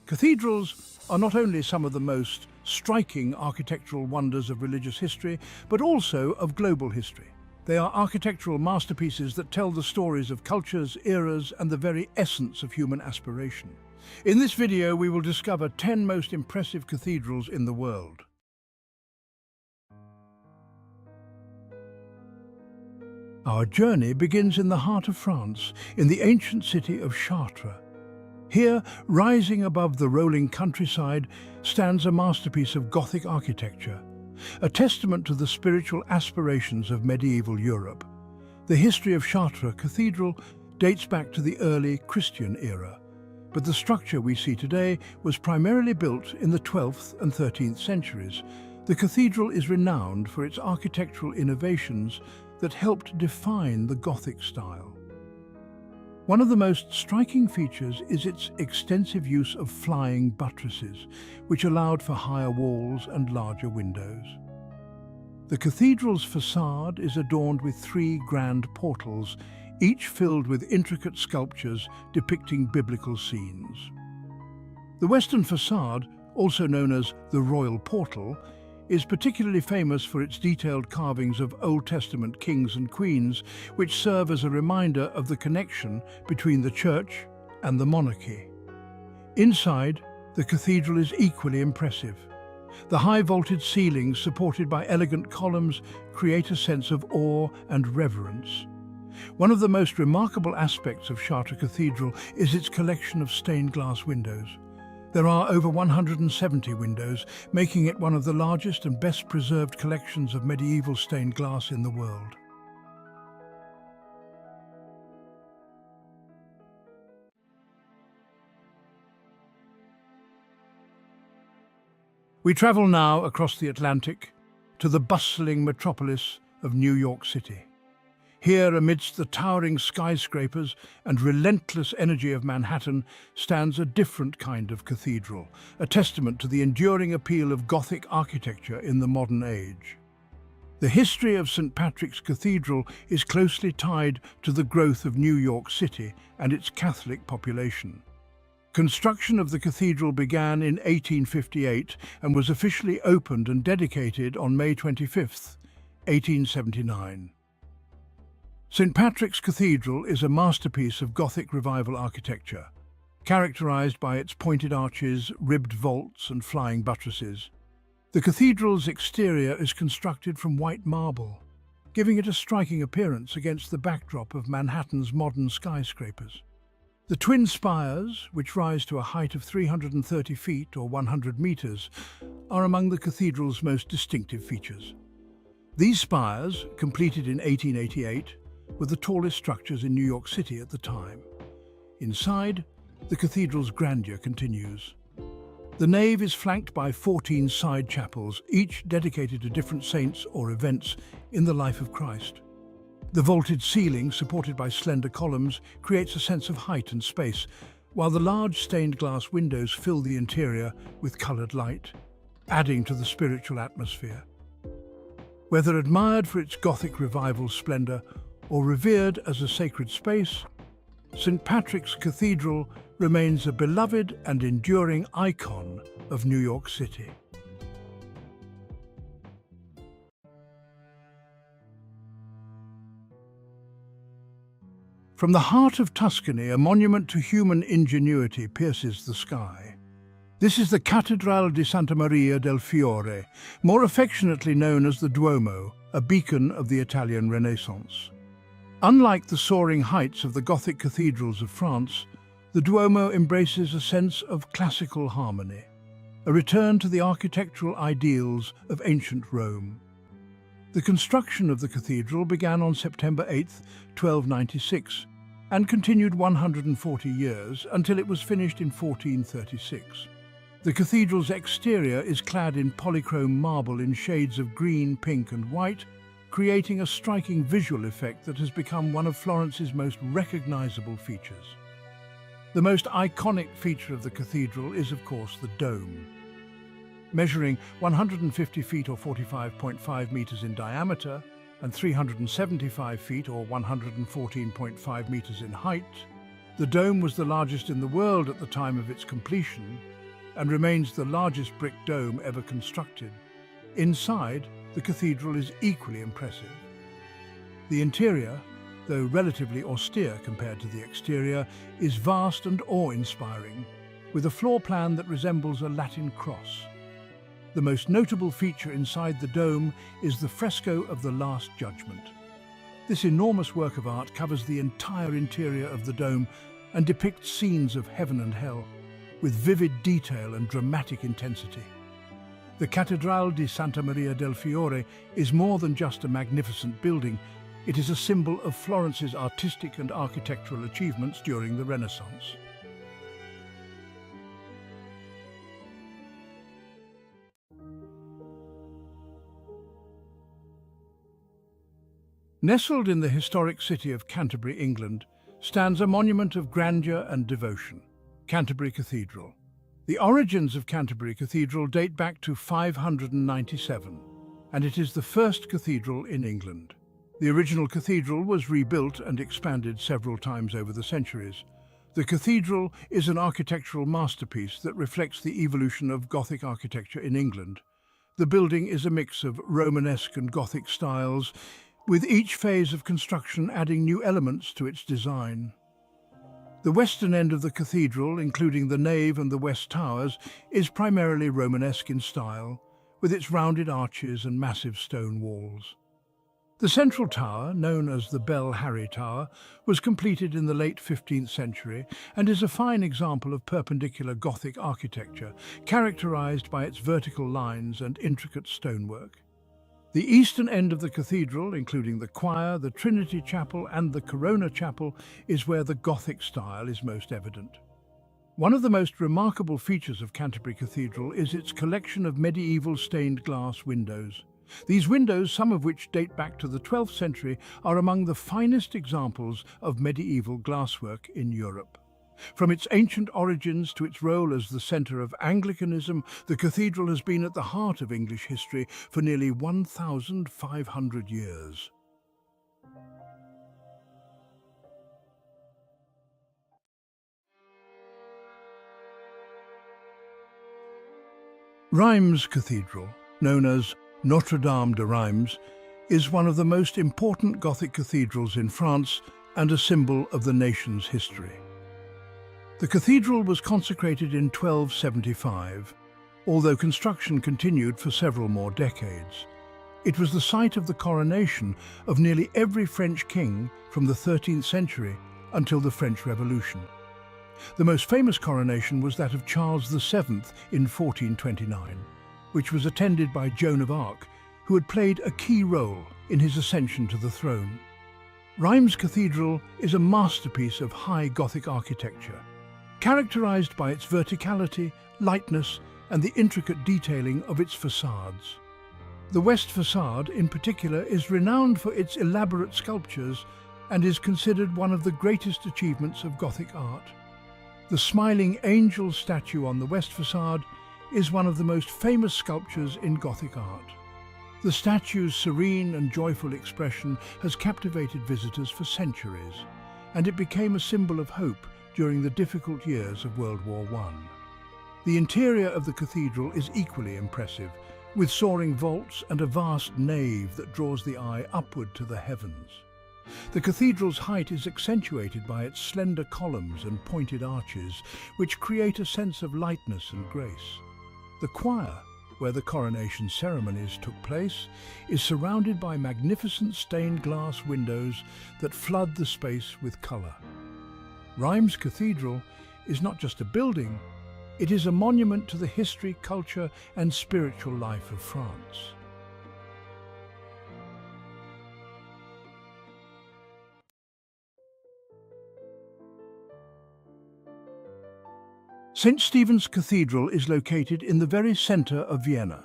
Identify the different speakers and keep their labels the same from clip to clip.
Speaker 1: Cathedrals are not only some of the most striking architectural wonders of religious history, but also of global history. They are architectural masterpieces that tell the stories of cultures, eras, and the very essence of human aspiration. In this video, we will discover 10 most impressive cathedrals in the world. Our journey begins in the heart of France, in the ancient city of Chartres. Here, rising above the rolling countryside, stands a masterpiece of Gothic architecture, a testament to the spiritual aspirations of medieval Europe. The history of Chartres Cathedral dates back to the early Christian era, but the structure we see today was primarily built in the 12th and 13th centuries. The cathedral is renowned for its architectural innovations that helped define the Gothic style. One of the most striking features is its extensive use of flying buttresses, which allowed for higher walls and larger windows. The cathedral's facade is adorned with 3 grand portals, each filled with intricate sculptures depicting biblical scenes. The western facade, also known as the Royal Portal, is particularly famous for its detailed carvings of Old Testament kings and queens, which serve as a reminder of the connection between the church and the monarchy. Inside, the cathedral is equally impressive. The high vaulted ceilings, supported by elegant columns, create a sense of awe and reverence. One of the most remarkable aspects of Chartres Cathedral is its collection of stained glass windows. There are over 170 windows, making it one of the largest and best preserved collections of medieval stained glass in the world. We travel now across the Atlantic to the bustling metropolis of New York City. Here, amidst the towering skyscrapers and relentless energy of Manhattan, stands a different kind of cathedral, a testament to the enduring appeal of Gothic architecture in the modern age. The history of St. Patrick's Cathedral is closely tied to the growth of New York City and its Catholic population. Construction of the cathedral began in 1858 and was officially opened and dedicated on May 25, 1879. St. Patrick's Cathedral is a masterpiece of Gothic Revival architecture, characterized by its pointed arches, ribbed vaults, and flying buttresses. The cathedral's exterior is constructed from white marble, giving it a striking appearance against the backdrop of Manhattan's modern skyscrapers. The twin spires, which rise to a height of 330 feet or 100 meters, are among the cathedral's most distinctive features. These spires, completed in 1888, were the tallest structures in New York City at the time. Inside, the cathedral's grandeur continues. The nave is flanked by 14 side chapels, each dedicated to different saints or events in the life of Christ. The vaulted ceiling, supported by slender columns, creates a sense of height and space, while the large stained glass windows fill the interior with colored light, adding to the spiritual atmosphere. Whether admired for its Gothic Revival splendor or revered as a sacred space, St. Patrick's Cathedral remains a beloved and enduring icon of New York City. From the heart of Tuscany, a monument to human ingenuity pierces the sky. This is the Cathedral di Santa Maria del Fiore, more affectionately known as the Duomo, a beacon of the Italian Renaissance. Unlike the soaring heights of the Gothic cathedrals of France, the Duomo embraces a sense of classical harmony, a return to the architectural ideals of ancient Rome. The construction of the cathedral began on September 8, 1296, and continued 140 years until it was finished in 1436. The cathedral's exterior is clad in polychrome marble in shades of green, pink, and white, creating a striking visual effect that has become one of Florence's most recognizable features. The most iconic feature of the cathedral is, of course, the dome. Measuring 150 feet or 45.5 meters in diameter and 375 feet or 114.5 meters in height, the dome was the largest in the world at the time of its completion and remains the largest brick dome ever constructed. Inside, the cathedral is equally impressive. The interior, though relatively austere compared to the exterior, is vast and awe-inspiring, with a floor plan that resembles a Latin cross. The most notable feature inside the dome is the fresco of the Last Judgment. This enormous work of art covers the entire interior of the dome and depicts scenes of heaven and hell, with vivid detail and dramatic intensity. The Cathedral di Santa Maria del Fiore is more than just a magnificent building. It is a symbol of Florence's artistic and architectural achievements during the Renaissance. Nestled in the historic city of Canterbury, England, stands a monument of grandeur and devotion, Canterbury Cathedral. The origins of Canterbury Cathedral date back to 597, and it is the first cathedral in England. The original cathedral was rebuilt and expanded several times over the centuries. The cathedral is an architectural masterpiece that reflects the evolution of Gothic architecture in England. The building is a mix of Romanesque and Gothic styles, with each phase of construction adding new elements to its design. The western end of the cathedral, including the nave and the west towers, is primarily Romanesque in style, with its rounded arches and massive stone walls. The central tower, known as the Bell Harry Tower, was completed in the late 15th century and is a fine example of perpendicular Gothic architecture, characterized by its vertical lines and intricate stonework. The eastern end of the cathedral, including the choir, the Trinity Chapel and the Corona Chapel, is where the Gothic style is most evident. One of the most remarkable features of Canterbury Cathedral is its collection of medieval stained glass windows. These windows, some of which date back to the 12th century, are among the finest examples of medieval glasswork in Europe. From its ancient origins to its role as the centre of Anglicanism, the cathedral has been at the heart of English history for nearly 1,500 years. Reims Cathedral, known as Notre Dame de Reims, is one of the most important Gothic cathedrals in France and a symbol of the nation's history. The cathedral was consecrated in 1275, although construction continued for several more decades. It was the site of the coronation of nearly every French king from the 13th century until the French Revolution. The most famous coronation was that of Charles VII in 1429, which was attended by Joan of Arc, who had played a key role in his ascension to the throne. Reims Cathedral is a masterpiece of high Gothic architecture, characterized by its verticality, lightness, and the intricate detailing of its facades. The west facade, in particular, is renowned for its elaborate sculptures and is considered one of the greatest achievements of Gothic art. The smiling angel statue on the west facade is one of the most famous sculptures in Gothic art. The statue's serene and joyful expression has captivated visitors for centuries, and it became a symbol of hope during the difficult years of World War I. The interior of the cathedral is equally impressive, with soaring vaults and a vast nave that draws the eye upward to the heavens. The cathedral's height is accentuated by its slender columns and pointed arches, which create a sense of lightness and grace. The choir, where the coronation ceremonies took place, is surrounded by magnificent stained glass windows that flood the space with colour. Reims Cathedral is not just a building, it is a monument to the history, culture and spiritual life of France. St. Stephen's Cathedral is located in the very centre of Vienna,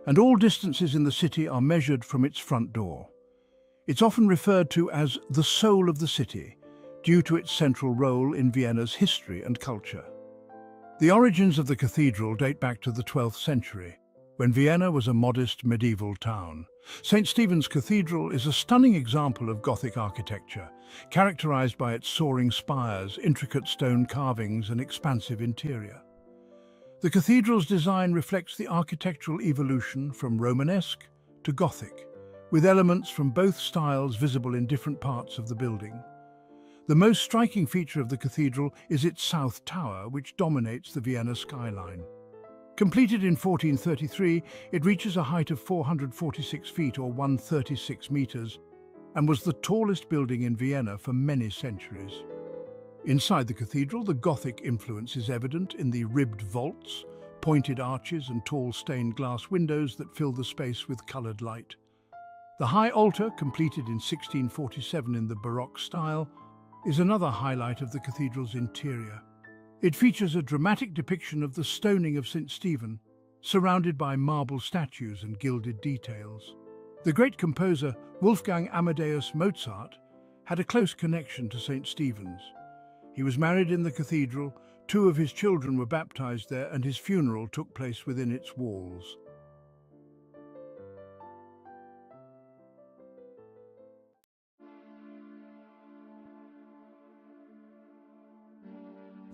Speaker 1: and all distances in the city are measured from its front door. It's often referred to as the soul of the city, due to its central role in Vienna's history and culture. The origins of the cathedral date back to the 12th century, when Vienna was a modest medieval town. St. Stephen's Cathedral is a stunning example of Gothic architecture, characterized by its soaring spires, intricate stone carvings and expansive interior. The cathedral's design reflects the architectural evolution from Romanesque to Gothic, with elements from both styles visible in different parts of the building. The most striking feature of the cathedral is its south tower, which dominates the Vienna skyline. Completed in 1433, it reaches a height of 446 feet or 136 meters and was the tallest building in Vienna for many centuries. Inside the cathedral, the Gothic influence is evident in the ribbed vaults, pointed arches and tall stained glass windows that fill the space with coloured light. The high altar, completed in 1647 in the Baroque style, is another highlight of the cathedral's interior. It features a dramatic depiction of the stoning of St. Stephen, surrounded by marble statues and gilded details. The great composer Wolfgang Amadeus Mozart had a close connection to St. Stephen's. He was married in the cathedral, 2 of his children were baptized there, and his funeral took place within its walls.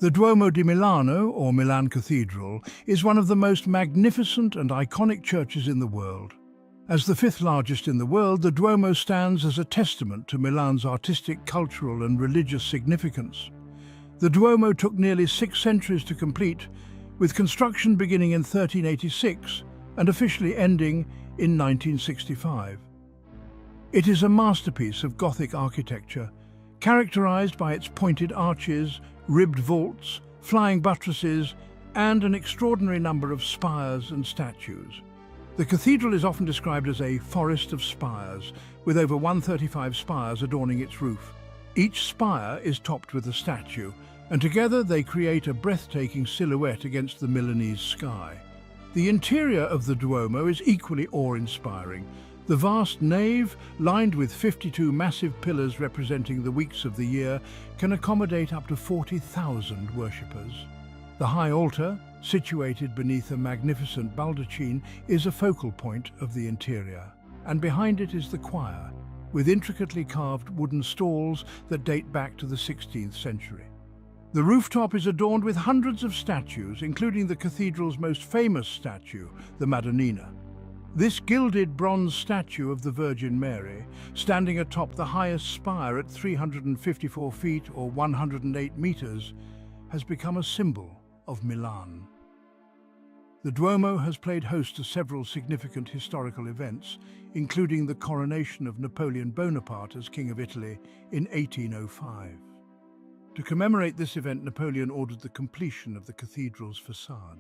Speaker 1: The Duomo di Milano, or Milan Cathedral, is one of the most magnificent and iconic churches in the world. As the 5th largest in the world, the Duomo stands as a testament to Milan's artistic, cultural and religious significance. The Duomo took nearly 6 centuries to complete, with construction beginning in 1386 and officially ending in 1965. It is a masterpiece of Gothic architecture, characterized by its pointed arches, ribbed vaults, flying buttresses, and an extraordinary number of spires and statues. The cathedral is often described as a forest of spires, with over 135 spires adorning its roof. Each spire is topped with a statue, and together they create a breathtaking silhouette against the Milanese sky. The interior of the Duomo is equally awe-inspiring. The vast nave, lined with 52 massive pillars representing the weeks of the year, can accommodate up to 40,000 worshippers. The high altar, situated beneath a magnificent baldachin, is a focal point of the interior, and behind it is the choir, with intricately carved wooden stalls that date back to the 16th century. The rooftop is adorned with hundreds of statues, including the cathedral's most famous statue, the Madonnina. This gilded bronze statue of the Virgin Mary, standing atop the highest spire at 354 feet or 108 meters, has become a symbol of Milan. The Duomo has played host to several significant historical events, including the coronation of Napoleon Bonaparte as King of Italy in 1805. To commemorate this event, Napoleon ordered the completion of the cathedral's facade.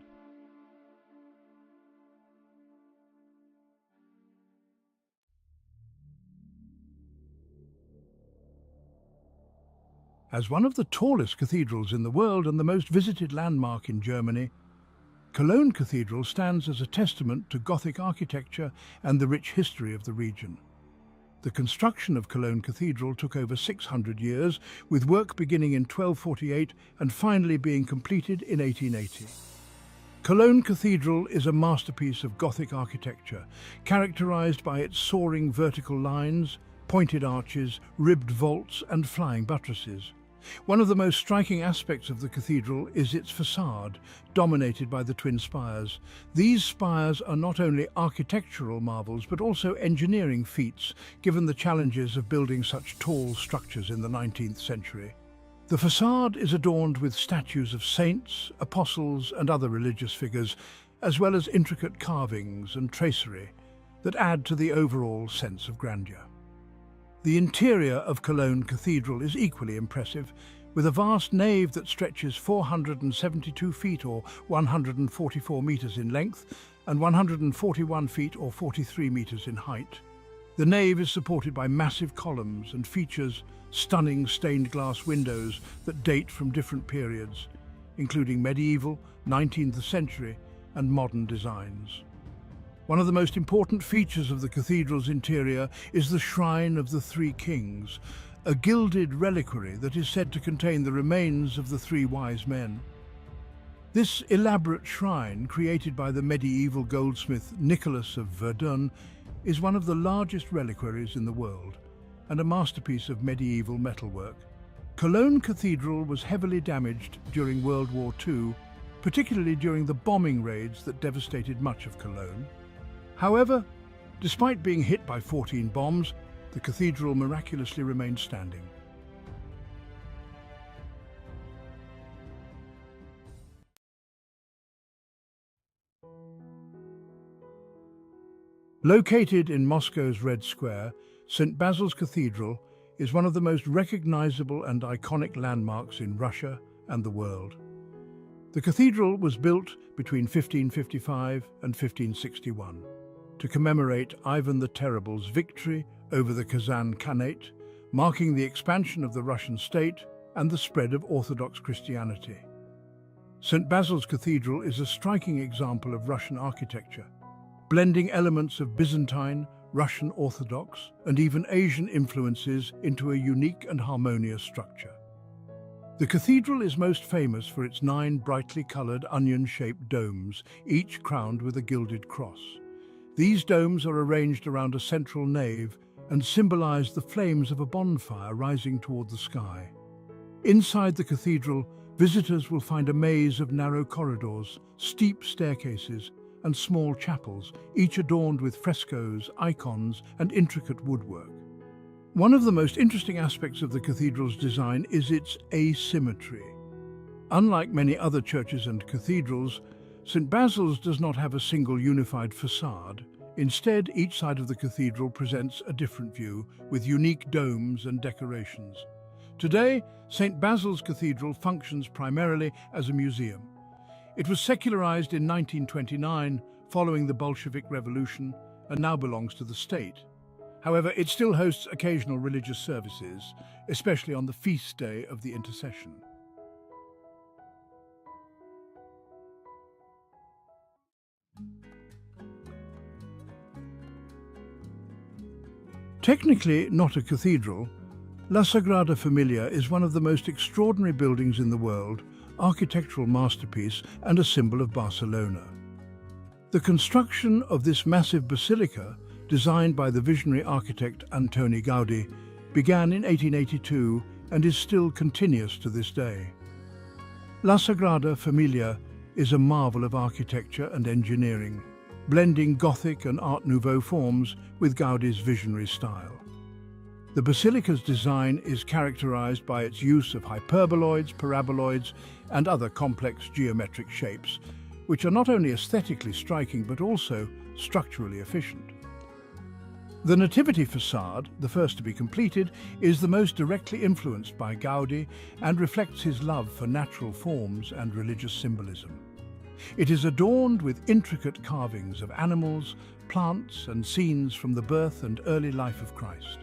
Speaker 1: As one of the tallest cathedrals in the world and the most visited landmark in Germany, Cologne Cathedral stands as a testament to Gothic architecture and the rich history of the region. The construction of Cologne Cathedral took over 600 years, with work beginning in 1248 and finally being completed in 1880. Cologne Cathedral is a masterpiece of Gothic architecture, characterized by its soaring vertical lines, pointed arches, ribbed vaults and flying buttresses. One of the most striking aspects of the cathedral is its facade, dominated by the twin spires. These spires are not only architectural marvels, but also engineering feats, given the challenges of building such tall structures in the 19th century. The facade is adorned with statues of saints, apostles, and other religious figures, as well as intricate carvings and tracery that add to the overall sense of grandeur. The interior of Cologne Cathedral is equally impressive, with a vast nave that stretches 472 feet or 144 meters in length and 141 feet or 43 meters in height. The nave is supported by massive columns and features stunning stained glass windows that date from different periods, including medieval, 19th century, and modern designs. One of the most important features of the cathedral's interior is the Shrine of the Three Kings, a gilded reliquary that is said to contain the remains of the three wise men. This elaborate shrine, created by the medieval goldsmith Nicholas of Verdun, is one of the largest reliquaries in the world and a masterpiece of medieval metalwork. Cologne Cathedral was heavily damaged during World War II particularly during the bombing raids that devastated much of Cologne. However, despite being hit by 14 bombs, the cathedral miraculously remained standing. Located in Moscow's Red Square, St. Basil's Cathedral is one of the most recognizable and iconic landmarks in Russia and the world. The cathedral was built between 1555 and 1561 to commemorate Ivan the Terrible's victory over the Kazan Khanate, marking the expansion of the Russian state and the spread of Orthodox Christianity. St. Basil's Cathedral is a striking example of Russian architecture, blending elements of Byzantine, Russian Orthodox, and even Asian influences into a unique and harmonious structure. The cathedral is most famous for its 9 brightly colored onion-shaped domes, each crowned with a gilded cross. These domes are arranged around a central nave and symbolize the flames of a bonfire rising toward the sky. Inside the cathedral, visitors will find a maze of narrow corridors, steep staircases, and small chapels, each adorned with frescoes, icons, and intricate woodwork. One of the most interesting aspects of the cathedral's design is its asymmetry. Unlike many other churches and cathedrals, St. Basil's does not have a single unified facade. Instead, each side of the cathedral presents a different view, with unique domes and decorations. Today, St. Basil's Cathedral functions primarily as a museum. It was secularized in 1929 following the Bolshevik Revolution and now belongs to the state. However, it still hosts occasional religious services, especially on the feast day of the Intercession. Technically not a cathedral, La Sagrada Familia is one of the most extraordinary buildings in the world, architectural masterpiece and a symbol of Barcelona. The construction of this massive basilica, designed by the visionary architect Antoni Gaudi, began in 1882 and is still continuous to this day. La Sagrada Familia is a marvel of architecture and engineering, blending Gothic and Art Nouveau forms with Gaudi's visionary style. The basilica's design is characterized by its use of hyperboloids, paraboloids, and other complex geometric shapes, which are not only aesthetically striking but also structurally efficient. The Nativity facade, the first to be completed, is the most directly influenced by Gaudi and reflects his love for natural forms and religious symbolism. It is adorned with intricate carvings of animals, plants, and scenes from the birth and early life of Christ.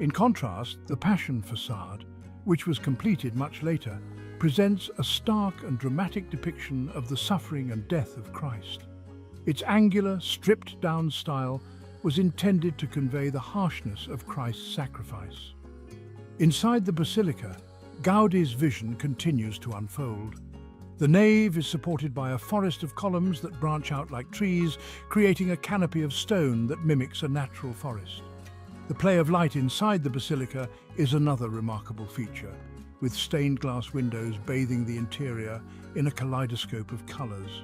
Speaker 1: In contrast, the Passion facade, which was completed much later, presents a stark and dramatic depiction of the suffering and death of Christ. Its angular, stripped-down style was intended to convey the harshness of Christ's sacrifice. Inside the basilica, Gaudi's vision continues to unfold. The nave is supported by a forest of columns that branch out like trees, creating a canopy of stone that mimics a natural forest. The play of light inside the basilica is another remarkable feature, with stained glass windows bathing the interior in a kaleidoscope of colors.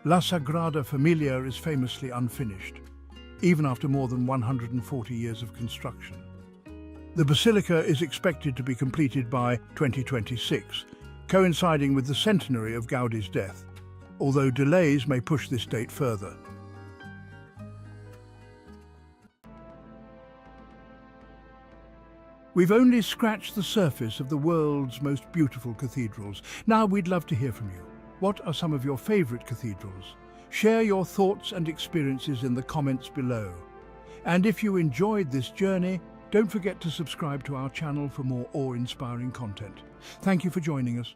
Speaker 1: La Sagrada Familia is famously unfinished, even after more than 140 years of construction. The basilica is expected to be completed by 2026, coinciding with the centenary of Gaudi's death, although delays may push this date further. We've only scratched the surface of the world's most beautiful cathedrals. Now we'd love to hear from you. What are some of your favorite cathedrals? Share your thoughts and experiences in the comments below. And if you enjoyed this journey, don't forget to subscribe to our channel for more awe-inspiring content. Thank you for joining us.